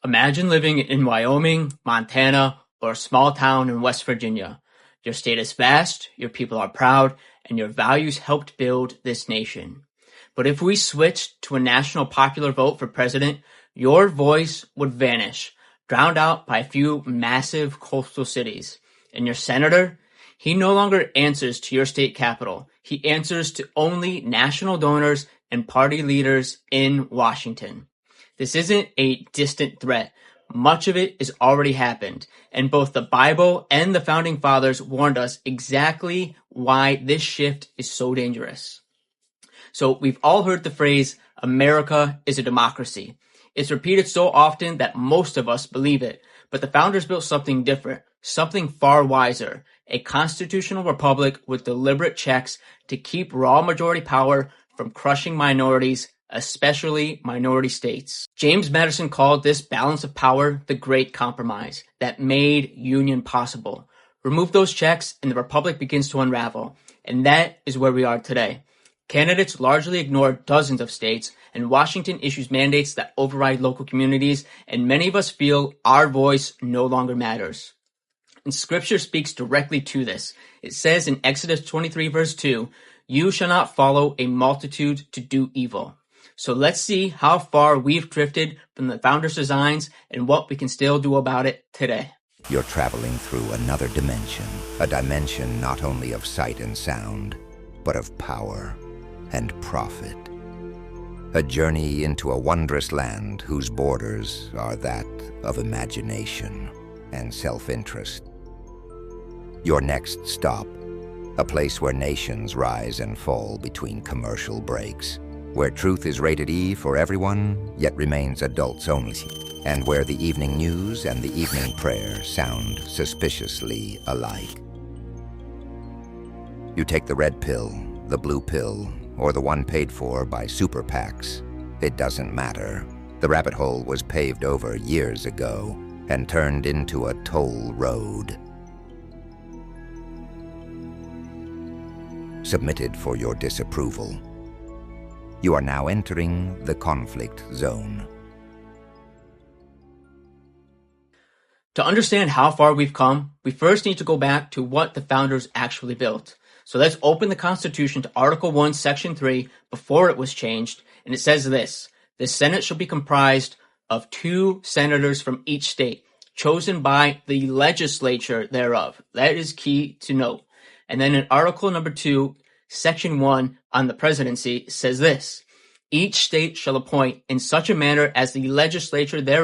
Imagine living in Wyoming, Montana, or a small town in West Virginia. Your state is vast, your people are proud, and your values helped build this nation. But if we switched to a national popular vote for president, your voice would vanish, drowned out by a few massive coastal cities. And your senator, he no longer answers to your state capital. He answers to only national donors and party leaders in Washington. This isn't a distant threat. Much of it has already happened, and both the Bible and the Founding Fathers warned us exactly why this shift is so dangerous. So we've all heard the phrase, America is a democracy. It's repeated so often that most of us believe it, but the founders built something different, something far wiser, a constitutional republic with deliberate checks to keep raw majority power from crushing minorities, especially minority states. James Madison called this balance of power the Great Compromise that made union possible. Remove those checks and the republic begins to unravel. And that is where we are today. Candidates largely ignore dozens of states, and Washington issues mandates that override local communities, and many of us feel our voice no longer matters. And Scripture speaks directly to this. It says in Exodus 23 verse 2, "You shall not follow a multitude to do evil." So let's see how far we've drifted from the founders' designs and what we can still do about it today. You're traveling through another dimension, a dimension not only of sight and sound, but of power and profit. A journey into a wondrous land whose borders are that of imagination and self-interest. Your next stop, a place where nations rise and fall between commercial breaks, where truth is rated E for everyone, yet remains adults only, and where the evening news and the evening prayer sound suspiciously alike. You take the red pill, the blue pill, or the one paid for by super PACs. It doesn't matter. The rabbit hole was paved over years ago and turned into a toll road. Submitted for your disapproval. You are now entering the conflict zone. To understand how far we've come, we first need to go back to what the founders actually built. So let's open the Constitution to Article 1, Section 3, before it was changed, and it says this: "The Senate shall be comprised of 2 senators from each state, chosen by the legislature thereof." That is key to note. And then in Article number 2, Section 1 on the presidency says this: "Each state shall appoint in such a manner as the legislature thereof